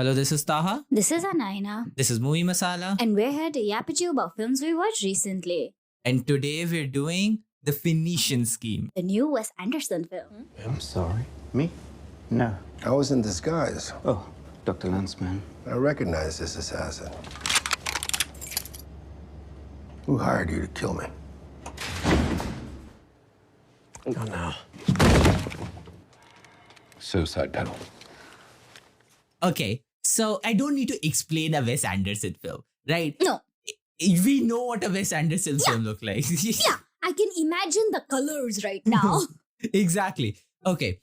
Hello, this is Taha. This is Anaina, This is Movie Masala. and we're here to yap at you about films we watched recently. And today we're doing The Phoenician Scheme. The new Wes Anderson film. I'm sorry. Me? No. I was in disguise. Oh, Dr. Lanceman. I recognize this assassin. Who hired you to kill me? Oh, no. Suicide pedal. Okay, so I don't need to explain a Wes Anderson film, right? No. We know what a Wes Anderson film looks like. Yeah, I can imagine the colors right now. Exactly. Okay.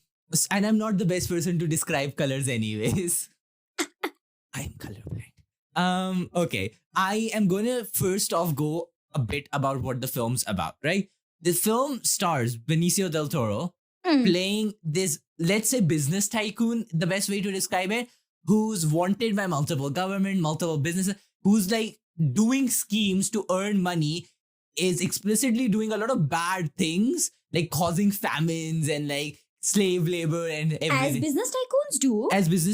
And I'm not the best person to describe colors anyways. I'm colorblind. Okay. I am gonna first off go a bit about what the film's about, right? The film stars Benicio del Toro playing this, let's say, business tycoon, the best way to describe it, who's wanted by multiple government, multiple businesses, who's like doing schemes to earn money, is explicitly doing a lot of bad things, like causing famines and like slave labor and everything. As business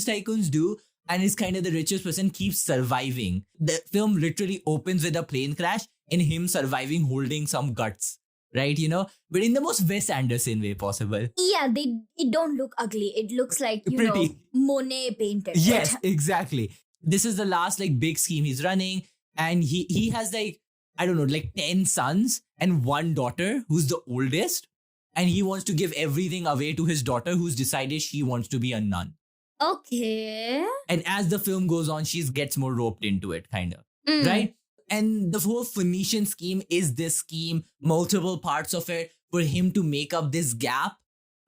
tycoons do, and is kind of the richest person, keeps surviving. The film literally opens with a plane crash and him surviving holding some guts, right? You know, but in the most Wes Anderson way possible. Yeah, it don't look ugly. It looks like, Pretty. Monet painted. Yes, it. exactly. This is the last like big scheme he's running, and he has like, I don't know, like 10 sons and one daughter who's the oldest, and he wants to give everything away to his daughter who's decided she wants to be a nun. Okay. And as the film goes on, she gets more roped into it, kind of, right? And the whole Phoenician scheme is this scheme, multiple parts of it, for him to make up this gap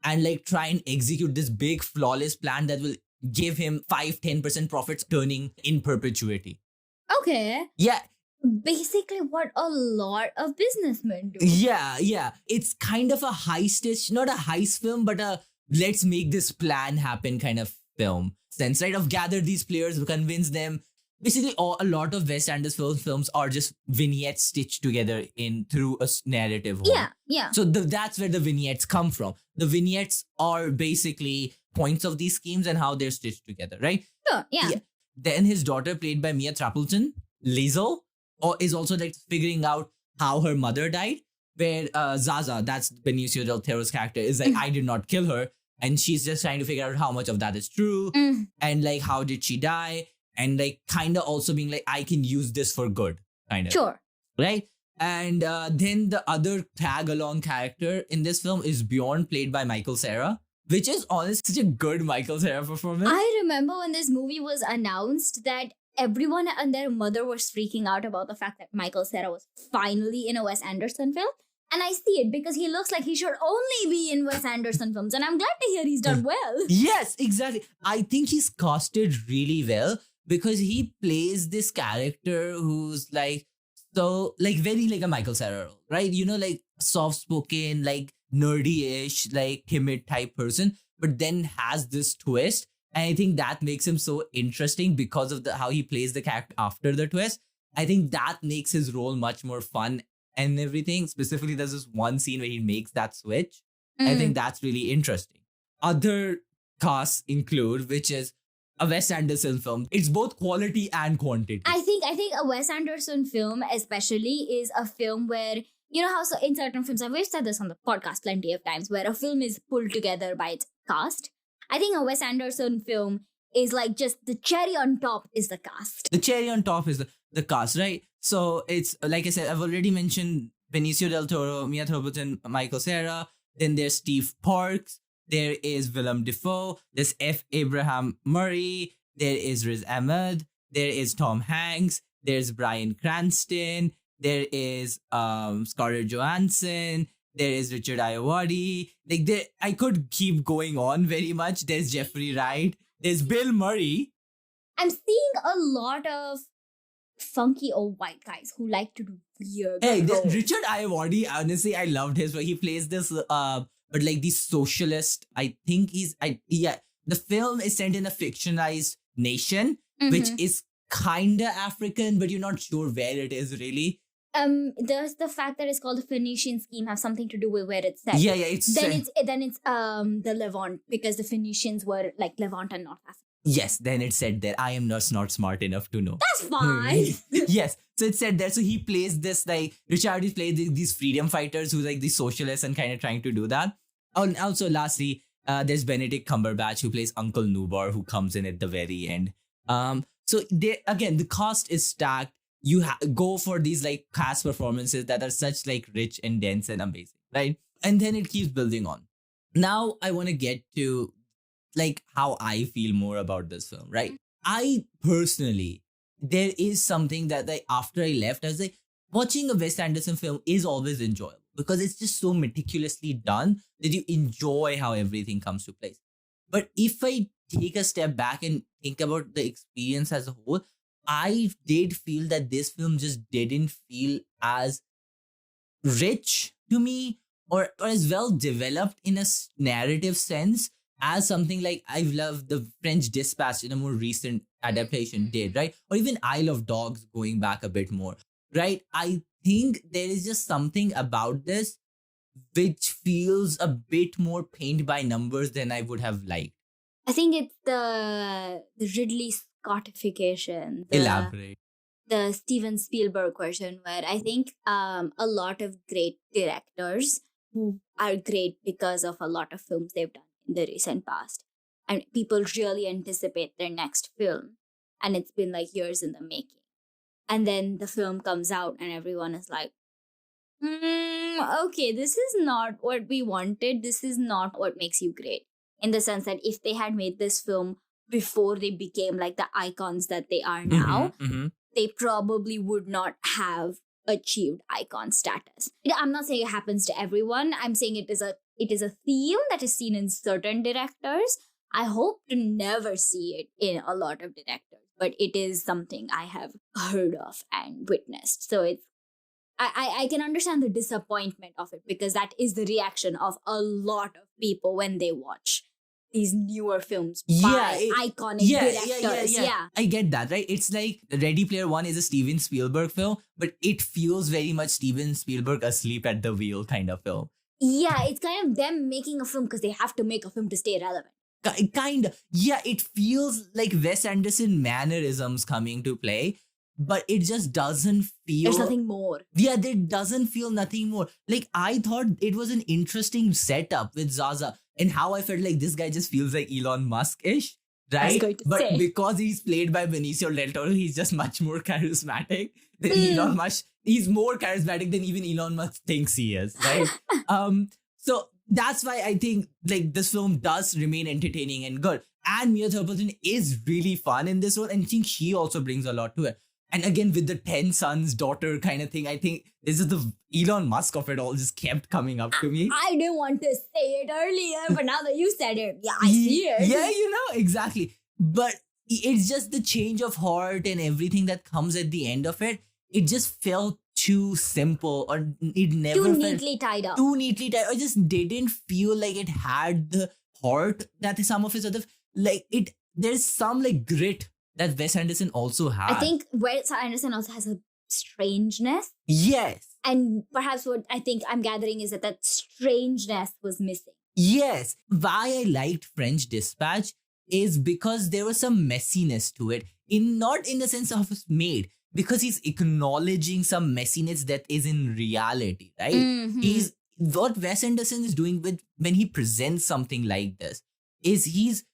and like try and execute this big flawless plan that will give him 5-10% profits turning in perpetuity. Okay. Yeah. Basically what a lot of businessmen do. Yeah. It's kind of a heist-ish, not a heist film, but a let's make this plan happen kind of film. Sense, right? Of gather these players, convince them. Basically, a lot of Wes Anderson films are just vignettes stitched together in through a narrative. Yeah. So that's where the vignettes come from. The vignettes are basically points of these schemes and how they're stitched together, right? Sure, yeah. Then his daughter, played by Mia Threapleton, Liesl, is also like figuring out how her mother died. Where Zaza, that's Benicio del Toro's character, is like, I did not kill her. And she's just trying to figure out how much of that is true. And like, how did she die? And like, kind of also being like, I can use this for good, kind of. Sure. Right? And then the other tag-along character in this film is Bjorn, played by Michael Cera, which is honestly such a good Michael Cera performance. I remember when this movie was announced that everyone and their mother was freaking out about the fact that Michael Cera was finally in a Wes Anderson film. And I see it because he looks like he should only be in Wes Anderson films. And I'm glad to hear he's done well. Yes, exactly. I think he's casted really well because he plays this character who's like, so like very like a Michael Cera role, right? You know, like soft-spoken, like nerdy-ish, like timid type person, but then has this twist. And I think that makes him so interesting because of how he plays the character after the twist. I think that makes his role much more fun and everything. Specifically, there's this one scene where he makes that switch. I think that's really interesting. Other casts include, which is a Wes Anderson film. It's both quality and quantity. I think a Wes Anderson film especially is a film where, you know how so in certain films, and we've said this on the podcast plenty of times, where a film is pulled together by its cast. I think a Wes Anderson film is like just the cherry on top is the cast. The cherry on top is the cast, right? So it's, like I said, I've already mentioned Benicio del Toro, Mia Threapleton, Michael Cera. Then there's Steve Parks. There is Willem Dafoe. There's F. Abraham Murray. There is Riz Ahmed. There is Tom Hanks. There's Bryan Cranston. There is Scarlett Johansson. There is Richard Ayoade. Like I could keep going on very much. There's Jeffrey Wright. There's Bill Murray. I'm seeing a lot of funky old white guys who like to do weird roles. Richard Ayoade, honestly, I loved his, where he plays this, but like the socialist, I think the film is set in a fictionalized nation, which is kind of African, but you're not sure where it is really. Does the fact that it's called the Phoenician Scheme have something to do with where it's set? Yeah, it's then it's the Levant, because the Phoenicians were like Levant and North Africa. Yes, then it said there. I am not smart enough to know. That's fine. Yes. So it said there. So he plays this, like, Richard plays these freedom fighters who like these socialists and kind of trying to do that. Oh, and also, lastly, there's Benedict Cumberbatch who plays Uncle Nubar, who comes in at the very end. So they, again, the cast is stacked. You go for these like cast performances that are such like rich and dense and amazing, right? And then it keeps building on. Now I want to get to like how I feel more about this film, right? I personally, there is something that like after I left, I was like, watching a Wes Anderson film is always enjoyable because it's just so meticulously done that you enjoy how everything comes to place. But if I take a step back and think about the experience as a whole, I did feel that this film just didn't feel as rich to me or as well developed in a narrative sense as something like I've loved the French Dispatch in a more recent adaptation did, right? Or even Isle of Dogs going back a bit more, right? I think there is just something about this which feels a bit more paint by numbers than I would have liked. I think it's the Ridley Scottification. Elaborate. The Steven Spielberg version, where I think a lot of great directors who are great because of a lot of films they've done in the recent past, and people really anticipate their next film, and it's been like years in the making, and then the film comes out and everyone is like, okay, this is not what we wanted, this is not what makes you great, in the sense that if they had made this film before they became like the icons that they are now, they probably would not have achieved icon status. I'm not saying it happens to everyone. I'm saying it is a theme that is seen in certain directors. I hope to never see it in a lot of directors, but it is something I have heard of and witnessed. So it's I can understand the disappointment of it, because that is the reaction of a lot of people when they watch these newer films by iconic directors. Yeah. I get that, right? It's like Ready Player One is a Steven Spielberg film, but it feels very much Steven Spielberg asleep at the wheel kind of film. Yeah, it's kind of them making a film because they have to make a film to stay relevant. Kind of. Yeah, it feels like Wes Anderson mannerisms coming to play, but it just doesn't feel... There's nothing more. Yeah, there doesn't feel nothing more. Like, I thought it was an interesting setup with Zaza, and how I felt like this guy just feels like Elon Musk-ish, right? But because he's played by Benicio del Toro, he's just much more charismatic than Elon Musk. He's more charismatic than even Elon Musk thinks he is, right? So that's why I think like this film does remain entertaining and good. And Mia Threapleton is really fun in this one, and I think she also brings a lot to it. And again, with the 10 sons, daughter kind of thing, I think this is the Elon Musk of it all just kept coming up to me. I didn't want to say it earlier, but now that you said it, yeah, I see it. Yeah, you know, exactly. But it's just the change of heart and everything that comes at the end of it. It just felt too simple, or it never Too felt neatly tied up. Too neatly tied. I just didn't feel like it had the heart that some of his other, like it. There's some like grit that Wes Anderson also has. I think Wes Anderson also has a strangeness. Yes. And perhaps what I think I'm gathering is that strangeness was missing. Yes. Why I liked French Dispatch is because there was some messiness to it. Not in the sense of it's made, because he's acknowledging some messiness that is in reality, right? Mm-hmm. What Wes Anderson is doing with when he presents something like this is he's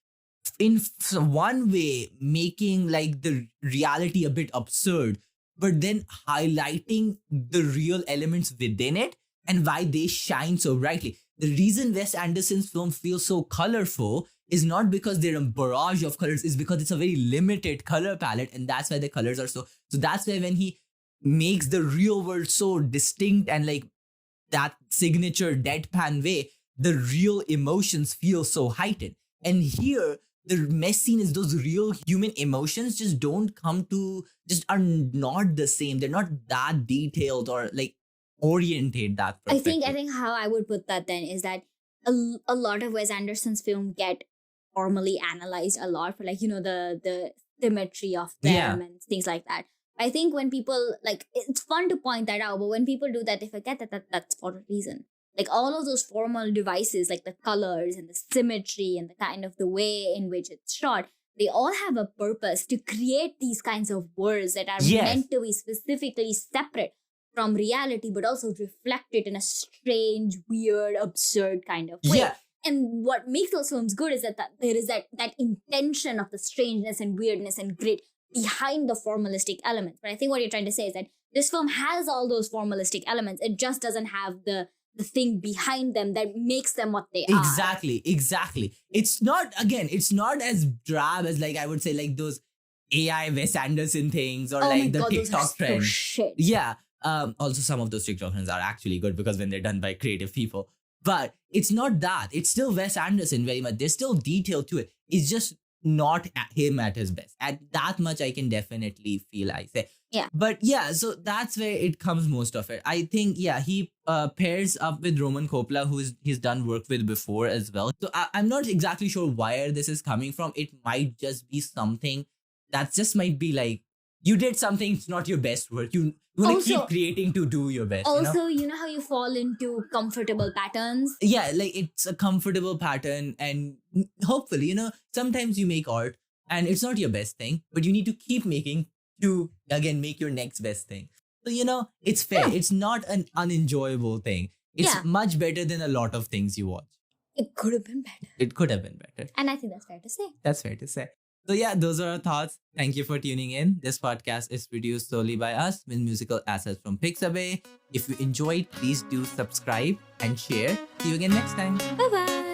in one way making like the reality a bit absurd, but then highlighting the real elements within it and why they shine so brightly. The reason Wes Anderson's film feels so colorful is not because they're a barrage of colors, is because it's a very limited color palette, and that's why the colors are so that's why when he makes the real world so distinct and like that signature deadpan way, the real emotions feel so heightened. And here, the messiness, those real human emotions just don't come to, just are not the same. They're not that detailed or like oriented that perfectly. I think how I would put that then is that a lot of Wes Anderson's film get formally analyzed a lot for like, you know, the symmetry of them and things like that. I think when people, like, it's fun to point that out, but when people do that, they forget that that's for a reason. Like all of those formal devices, like the colors and the symmetry and the kind of the way in which it's shot, they all have a purpose to create these kinds of worlds that are Yes. meant to be specifically separate from reality, but also reflect it in a strange, weird, absurd kind of way. Yeah. And what makes those films good is that there is that intention of the strangeness and weirdness and grit behind the formalistic elements. But I think what you're trying to say is that this film has all those formalistic elements. It just doesn't have the thing behind them that makes them what they are. Exactly. It's not as drab as, like, I would say, like those AI Wes Anderson things or Oh my like the God, those are TikTok so trends. shit. Yeah. Also, some of those TikTok trends are actually good because when they're done by creative people. But it's not that. It's still Wes Anderson very much. There's still detail to it. It's just not him at his best. At that much, I can definitely feel, I say. Yeah. But yeah, so that's where it comes most of it. I think, yeah, he pairs up with Roman Coppola, he's done work with before as well. So I'm not exactly sure where this is coming from. It might just be something that just might be like, you did something, it's not your best work. You want to keep creating to do your best. Also, you know how you fall into comfortable patterns? Yeah, like it's a comfortable pattern, and hopefully, sometimes you make art and it's not your best thing, but you need to keep making to, again, make your next best thing. So, it's fair. Yeah. It's not an unenjoyable thing. It's Yeah. much better than a lot of things you watch. It could have been better. It could have been better. And I think that's fair to say. That's fair to say. So yeah, those are our thoughts. Thank you for tuning in. This podcast is produced solely by us with musical assets from Pixabay. If you enjoyed, please do subscribe and share. See you again next time. Bye-bye.